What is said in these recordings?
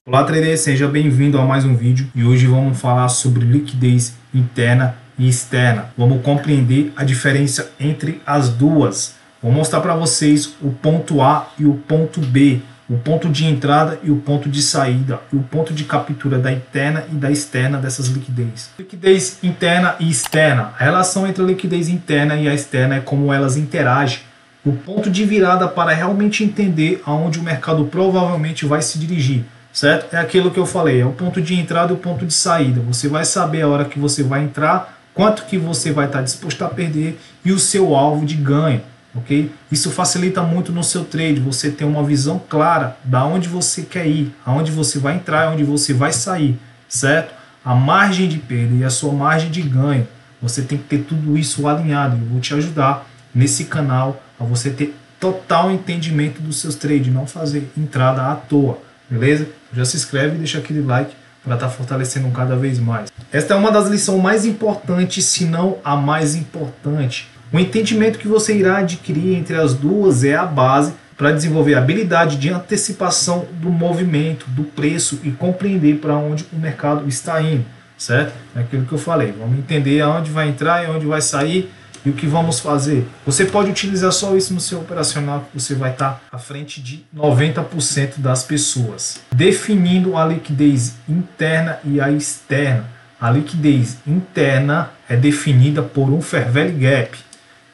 Olá trader, seja bem-vindo a mais um vídeo e hoje vamos falar sobre liquidez interna e externa. Vamos compreender a diferença entre as duas. Vou mostrar para vocês o ponto A e o ponto B, o ponto de entrada e o ponto de saída, e o ponto de captura da interna e da externa dessas liquidez. Liquidez interna e externa. A relação entre a liquidez interna e a externa é como elas interagem. O ponto de virada para realmente entender aonde o mercado provavelmente vai se dirigir. Certo? É aquilo que eu falei, é o ponto de entrada e o ponto de saída. Você vai saber a hora que você vai entrar, quanto que você vai estar disposto a perder e o seu alvo de ganho, ok? Isso facilita muito no seu trade, você ter uma visão clara da onde você quer ir, aonde você vai entrar, aonde você vai sair, certo? A margem de perda e a sua margem de ganho, você tem que ter tudo isso alinhado. Eu vou te ajudar nesse canal a você ter total entendimento dos seus trades, não fazer entrada à toa. Beleza? Já se inscreve e deixa aquele like para estar fortalecendo cada vez mais. Esta é uma das lições mais importantes, se não a mais importante. O entendimento que você irá adquirir entre as duas é a base para desenvolver a habilidade de antecipação do movimento, do preço e compreender para onde o mercado está indo, certo? É aquilo que eu falei. Vamos entender aonde vai entrar e aonde vai sair. E o que vamos fazer? Você pode utilizar só isso no seu operacional, que você vai estar à frente de 90% das pessoas. Definindo a liquidez interna e a externa. A liquidez interna é definida por um fair value gap.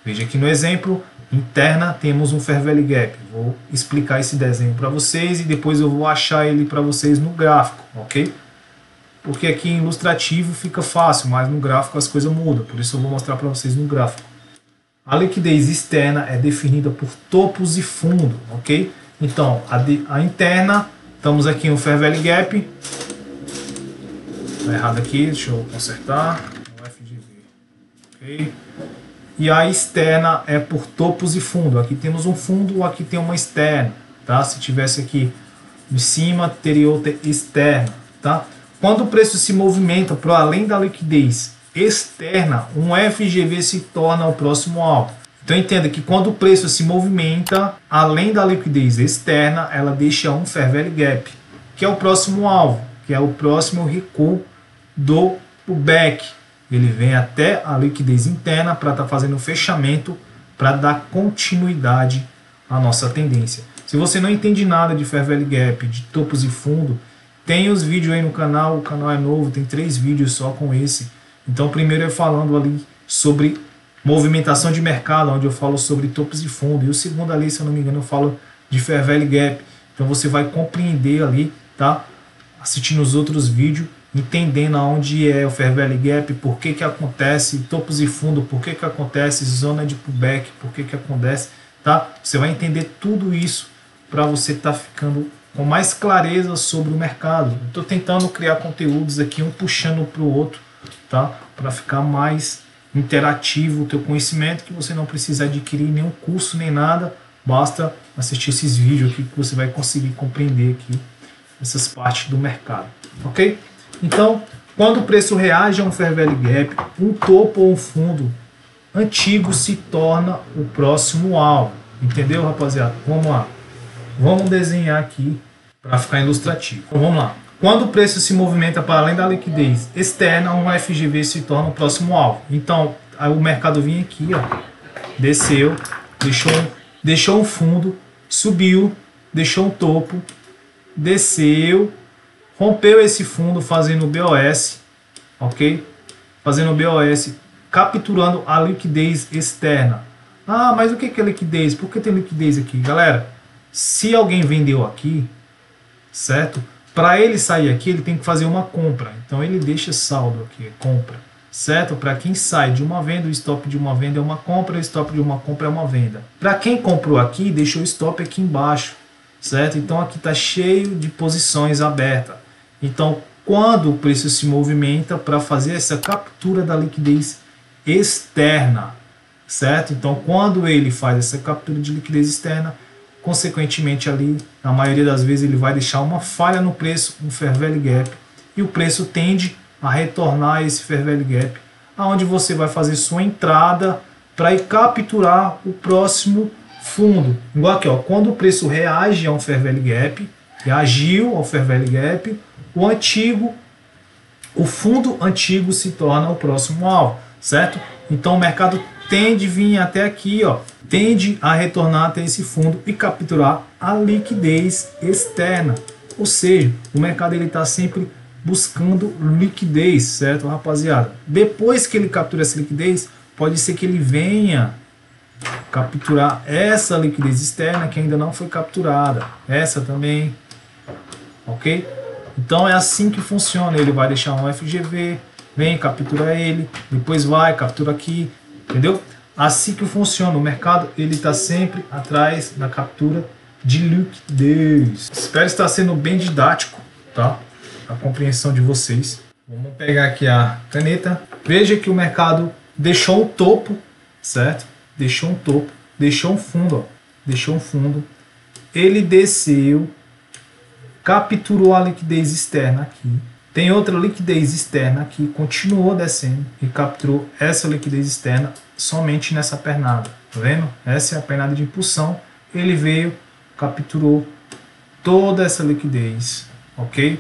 Veja aqui no exemplo, interna temos um fair value gap. Vou explicar esse desenho para vocês e depois eu vou achar ele para vocês no gráfico, ok? Porque aqui em ilustrativo fica fácil, mas no gráfico as coisas mudam. Por isso eu vou mostrar para vocês no gráfico. A liquidez externa é definida por topos e fundo, ok? Então, a interna, estamos aqui no Fair Value Gap. Está errado aqui, deixa eu consertar. O FGV, ok? E a externa é por topos e fundo. Aqui temos um fundo, aqui tem uma externa, tá? Se tivesse aqui em cima, teria outra externa, tá? Quando o preço se movimenta para além da liquidez externa, um FGV se torna o próximo alvo. Então entenda que quando o preço se movimenta além da liquidez externa, ela deixa um Fair Value Gap, que é o próximo alvo, que é o próximo recuo do pullback. Ele vem até a liquidez interna para estar fazendo o fechamento, para dar continuidade à nossa tendência. Se você não entende nada de Fair Value Gap, de topos e fundo, tem os vídeos aí no canal, o canal é novo, tem 3 vídeos só com esse. Então primeiro eu falando ali sobre movimentação de mercado, onde eu falo sobre topos e fundo. E o segundo ali, se eu não me engano, eu falo de Fair Value Gap. Então você vai compreender ali, tá? Assistindo os outros vídeos, entendendo aonde é o Fair Value Gap, por que que acontece, topos e fundo, por que que acontece, zona de pullback, por que que acontece, tá? Você vai entender tudo isso para você estar ficando com mais clareza sobre o mercado. Estou tentando criar conteúdos aqui, um puxando para o outro, tá? Para ficar mais interativo o teu conhecimento, que você não precisa adquirir nenhum curso nem nada, basta assistir esses vídeos aqui que você vai conseguir compreender aqui essas partes do mercado, ok? Então, quando o preço reage a um Fair Value Gap, um topo ou um fundo antigo se torna o próximo alvo, entendeu, rapaziada? Vamos lá. Vamos desenhar aqui para ficar ilustrativo. Então vamos lá. Quando o preço se movimenta para além da liquidez externa, um FGV se torna o próximo alvo. Então aí o mercado vinha aqui, ó, desceu, deixou um fundo, subiu, deixou um topo, desceu, rompeu esse fundo fazendo BOS, ok? Fazendo BOS, capturando a liquidez externa. Ah, mas o que é liquidez? Por que tem liquidez aqui, galera? Se alguém vendeu aqui, certo? Para ele sair aqui, ele tem que fazer uma compra. Então ele deixa saldo aqui, compra, certo? Para quem sai de uma venda, o stop de uma venda é uma compra, o stop de uma compra é uma venda. Para quem comprou aqui, deixou o stop aqui embaixo, certo? Então aqui está cheio de posições abertas. Então quando o preço se movimenta para fazer essa captura da liquidez externa, certo? Então quando ele faz essa captura de liquidez externa, consequentemente ali, na maioria das vezes ele vai deixar uma falha no preço, um Fair Value Gap, e o preço tende a retornar a esse Fair Value Gap, aonde você vai fazer sua entrada para ir capturar o próximo fundo. Igual aqui, ó, quando o preço reage a um Fair Value Gap, reagiu ao Fair Value Gap, o fundo antigo se torna o próximo alvo, certo? Então o mercado tende a vir até aqui, ó, tende a retornar até esse fundo e capturar a liquidez externa. Ou seja, o mercado está sempre buscando liquidez, certo, rapaziada? Depois que ele captura essa liquidez, pode ser que ele venha capturar essa liquidez externa que ainda não foi capturada. Essa também, ok? Então é assim que funciona. Ele vai deixar um FGV, vem, captura ele, depois vai, captura aqui, entendeu? Assim que funciona. O mercado ele está sempre atrás da captura de liquidez. Espero estar sendo bem didático, tá? A compreensão de vocês. Vamos pegar aqui a caneta. Veja que o mercado deixou um topo, certo? Deixou um topo, deixou um fundo, ó. Deixou um fundo. Ele desceu, capturou a liquidez externa aqui. Tem outra liquidez externa aqui, continuou descendo e capturou essa liquidez externa somente nessa pernada. Tá vendo? Essa é a pernada de impulsão. Ele veio, capturou toda essa liquidez, ok?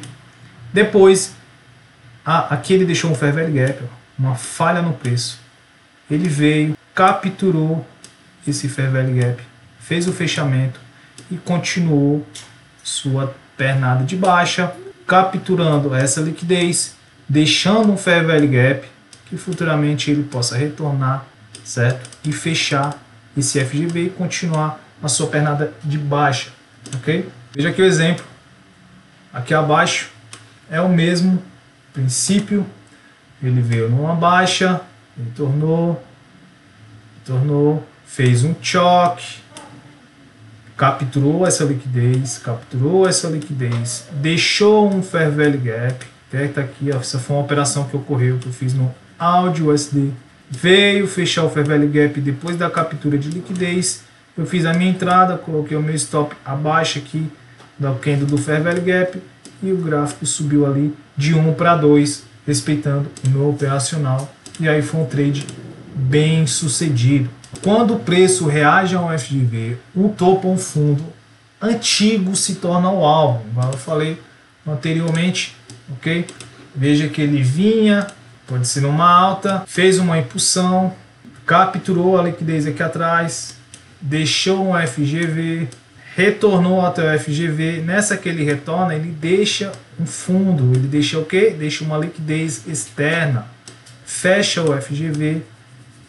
Depois, aqui ele deixou um Fair Value Gap, uma falha no preço. Ele veio, capturou esse Fair Value Gap, fez o fechamento e continuou sua pernada de baixa, capturando essa liquidez, deixando um Fair Value Gap que futuramente ele possa retornar, certo? E fechar esse FGV e continuar a sua pernada de baixa, ok? Veja aqui o exemplo, aqui abaixo é o mesmo princípio. Ele veio numa baixa, ele tornou, fez um choque, capturou essa liquidez, deixou um Fair Value Gap, tá aqui, ó, essa foi uma operação que ocorreu, que eu fiz no Audio USD, veio fechar o Fair Value Gap depois da captura de liquidez, eu fiz a minha entrada, coloquei o meu stop abaixo aqui da candle do Fair Value Gap e o gráfico subiu ali de 1 para 2, respeitando o meu operacional, e aí foi um trade bem sucedido. Quando o preço reage a um FGV, um topo ou um fundo antigo se torna o alvo, como eu falei anteriormente, ok? Veja que ele vinha, pode ser numa alta, fez uma impulsão, capturou a liquidez aqui atrás, deixou um FGV, retornou até o FGV. Nessa que ele retorna, ele deixa um fundo, ele deixa o quê? Deixa uma liquidez externa, fecha o FGV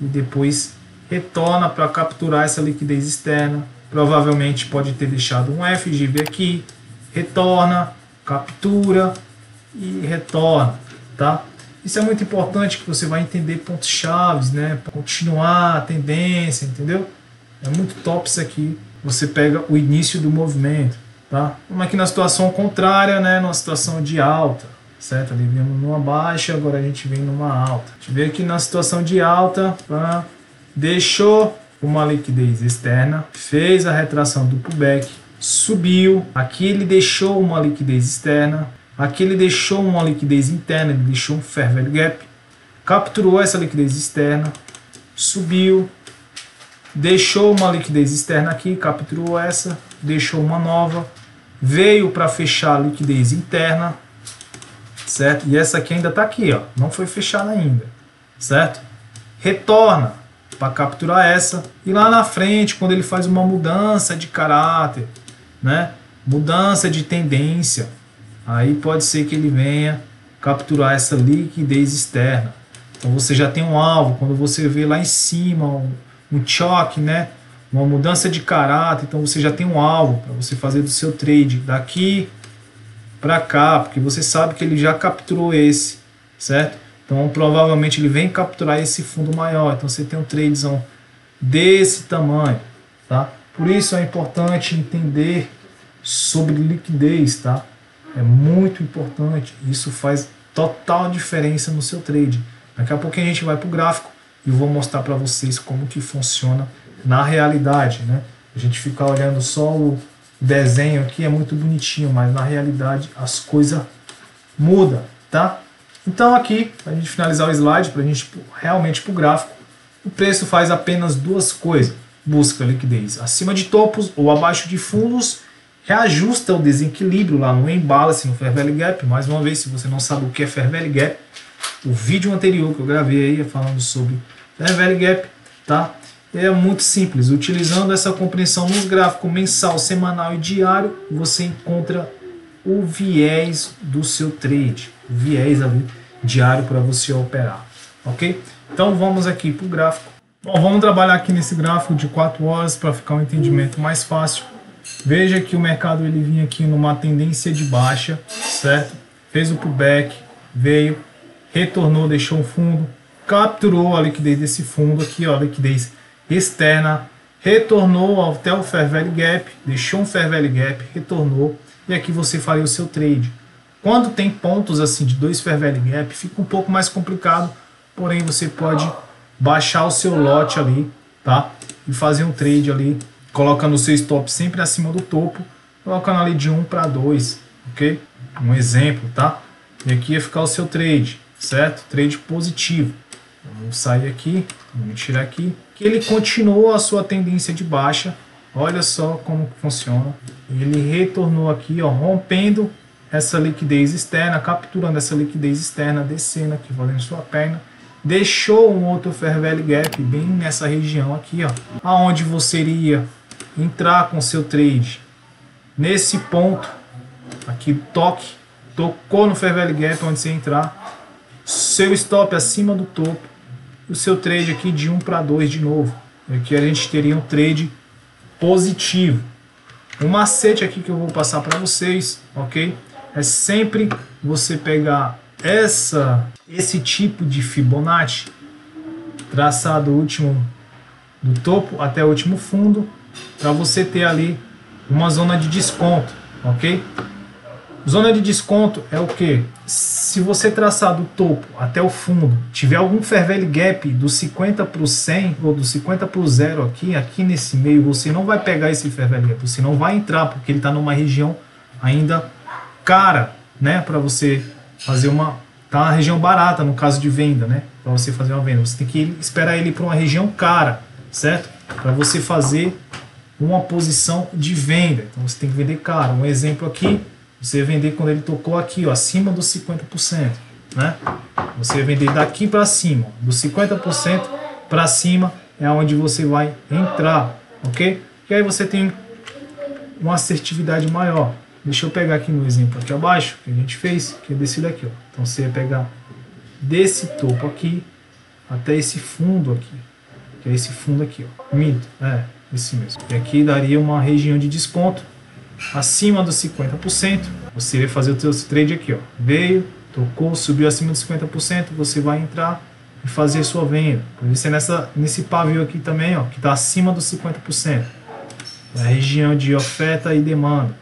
e depois retorna para capturar essa liquidez externa. Provavelmente pode ter deixado um FGV aqui, retorna, captura e retorna, tá? Isso é muito importante, que você vai entender pontos chaves, né? Para continuar a tendência, entendeu? É muito top isso aqui. Você pega o início do movimento, tá? Vamos aqui na situação contrária, né? Numa situação de alta, certo? Ali vimos numa baixa, agora a gente vem numa alta. A gente vê aqui na situação de alta, tá? Deixou uma liquidez externa, fez a retração do pullback, subiu. Aqui ele deixou uma liquidez externa, aqui ele deixou uma liquidez interna, ele deixou um Fair Value Gap, capturou essa liquidez externa, subiu, deixou uma liquidez externa aqui, capturou essa, deixou uma nova, veio para fechar a liquidez interna, certo? E essa aqui ainda está aqui, ó, não foi fechada ainda, certo? Retorna para capturar essa, e lá na frente, quando ele faz uma mudança de caráter, né, mudança de tendência, aí pode ser que ele venha capturar essa liquidez externa. Então você já tem um alvo. Quando você vê lá em cima um choque, né, uma mudança de caráter, então você já tem um alvo para você fazer do seu trade daqui para cá, porque você sabe que ele já capturou esse, certo? Então provavelmente ele vem capturar esse fundo maior, então você tem um tradezão desse tamanho, tá? Por isso é importante entender sobre liquidez, tá? É muito importante, isso faz total diferença no seu trade. Daqui a pouco a gente vai para o gráfico e eu vou mostrar para vocês como que funciona na realidade, né? A gente ficar olhando só o desenho aqui é muito bonitinho, mas na realidade as coisas mudam, tá? Então aqui, para a gente finalizar o slide, para a gente realmente para o gráfico, o preço faz apenas duas coisas. Busca liquidez acima de topos ou abaixo de fundos reajusta o desequilíbrio lá no imbalance, no Fair Value Gap. Mais uma vez, se você não sabe o que é Fair Value Gap, o vídeo anterior que eu gravei aí falando sobre Fair Value Gap, tá? É muito simples. Utilizando essa compreensão nos gráficos mensal, semanal e diário, você encontra o viés do seu trade, o viés ali diário para você operar, ok? Então vamos aqui para o gráfico. Bom, vamos trabalhar aqui nesse gráfico de 4 horas para ficar um entendimento mais fácil. Veja que o mercado ele vinha aqui numa tendência de baixa, certo? Fez o pullback, veio, retornou, deixou um fundo, capturou a liquidez desse fundo aqui, ó, a liquidez externa, retornou até o Fair Value Gap, deixou um Fair Value Gap, retornou, e aqui você faria o seu trade. Quando tem pontos assim de 2 Fair Value Gap, fica um pouco mais complicado, porém você pode baixar o seu lote ali, tá? E fazer um trade ali, colocando o seu stop sempre acima do topo, colocando ali de 1 para 2, ok? Um exemplo, tá? E aqui ia ficar o seu trade, certo? Trade positivo. Vamos sair aqui, vamos tirar aqui. Que ele continuou a sua tendência de baixa. Olha só como funciona. Ele retornou aqui, ó, rompendo essa liquidez externa, capturando essa liquidez externa, descendo aqui, valendo sua perna. Deixou um outro Fair Value Gap bem nessa região aqui, ó, aonde você iria entrar com seu trade nesse ponto aqui, tocou no Fair Value Gap onde você entrar, seu stop acima do topo, o seu trade aqui de 1 para 2 de novo. Aqui a gente teria um trade positivo. Um macete aqui que eu vou passar para vocês, ok? É sempre você pegar esse tipo de Fibonacci, traçar do último do topo até o último fundo, para você ter ali uma zona de desconto, ok? Zona de desconto é o que? Se você traçar do topo até o fundo, tiver algum Fair Value Gap do 50 para o 100 ou do 50 para o 0 aqui nesse meio, você não vai pegar esse Fair Value Gap, você não vai entrar, porque ele está numa região ainda cara, né? Para você fazer tá uma região barata no caso de venda, né? Para você fazer uma venda, você tem que esperar ele para uma região cara, certo? Para você fazer uma posição de venda, então você tem que vender caro. Um exemplo aqui, você vender quando ele tocou aqui, ó, acima dos 50%, né? Você vender daqui para cima, dos 50% para cima é onde você vai entrar, ok? E aí você tem uma assertividade maior. Deixa eu pegar aqui no exemplo aqui abaixo, que a gente fez, que é desse daqui, ó. Então você ia pegar desse topo aqui até esse fundo aqui, que é esse fundo aqui, ó. Minto, esse mesmo. E aqui daria uma região de desconto acima dos 50%. Você vai fazer o seu trade aqui, ó. Veio, tocou, subiu acima dos 50%, você vai entrar e fazer sua venda. Pode ser nesse pavio aqui também, ó, que está acima dos 50%. É a região de oferta e demanda.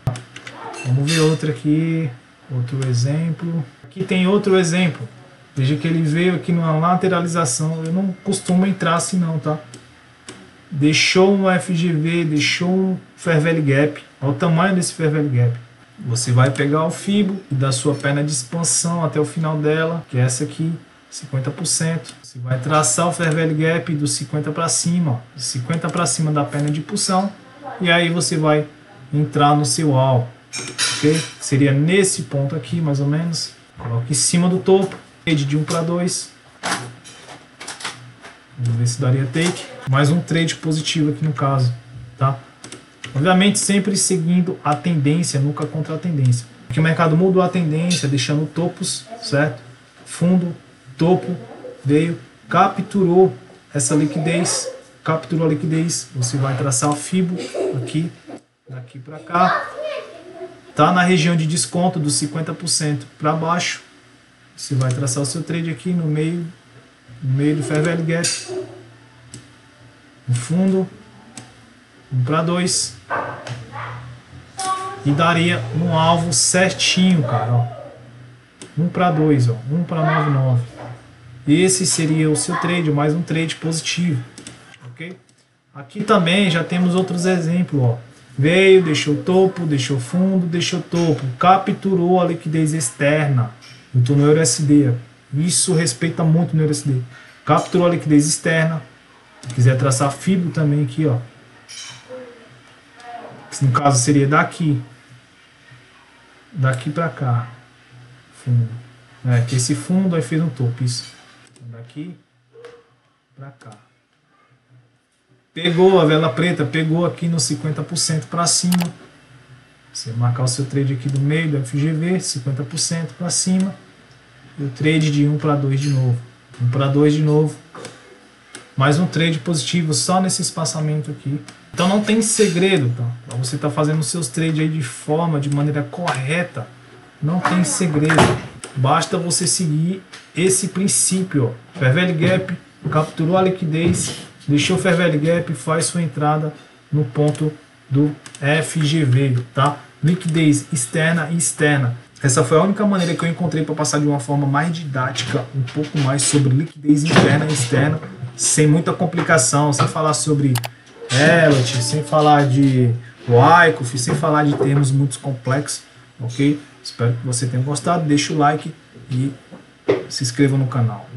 Vamos ver outro aqui, outro exemplo. Aqui tem outro exemplo. Veja que ele veio aqui numa lateralização. Eu não costumo entrar assim não, tá? Deixou um FGV, deixou um Fair Value Gap. Olha o tamanho desse Fair Value Gap. Você vai pegar o Fibo da sua perna de expansão até o final dela, que é essa aqui, 50%. Você vai traçar o Fair Value Gap do 50 para cima, ó, 50 para cima da perna de impulsão, e aí você vai entrar no seu alvo, ok? Seria nesse ponto aqui, mais ou menos. Coloque em cima do topo, trade de 1 para 2. Vamos ver se daria take. Mais um trade positivo aqui no caso, tá? Obviamente sempre seguindo a tendência, nunca contra a tendência. Aqui o mercado mudou a tendência, deixando topos, certo? Fundo, topo, veio, capturou essa liquidez, capturou a liquidez, você vai traçar o Fibo aqui, daqui para cá. Tá na região de desconto dos 50% para baixo. Você vai traçar o seu trade aqui no meio do Fair Value Gap. No fundo, 1 para 2. E daria um alvo certinho, cara, ó. 1 para 2, ó, 1 para 99. Esse seria o seu trade, mais um trade positivo, ok? Aqui também já temos outros exemplos, ó. Veio, deixou topo, deixou fundo, deixou topo, capturou a liquidez externa. Então no EURUSD, isso respeita muito no EURUSD. Capturou a liquidez externa. Se quiser traçar Fibo também aqui, ó. No caso seria daqui para cá, fundo, né? Que esse fundo aí fez um topo, isso, daqui para cá. Pegou a vela preta, pegou aqui no 50% para cima. Você marcar o seu trade aqui do meio do FGV, 50% para cima. E o trade de 1 para 2 de novo. 1 para 2 de novo. Mais um trade positivo só nesse espaçamento aqui. Então não tem segredo, tá? Pra você tá fazendo os seus trades aí de maneira correta. Não tem segredo. Basta você seguir esse princípio, ó. Fair value gap, capturou a liquidez, deixou o fair value gap, faz sua entrada no ponto do FGV, tá? Liquidez externa e externa. Essa foi a única maneira que eu encontrei para passar de uma forma mais didática, um pouco mais sobre liquidez interna e externa, sem muita complicação, sem falar sobre Elliott, sem falar de Wyckoff, sem falar de termos muito complexos, ok? Espero que você tenha gostado, deixa o like e se inscreva no canal.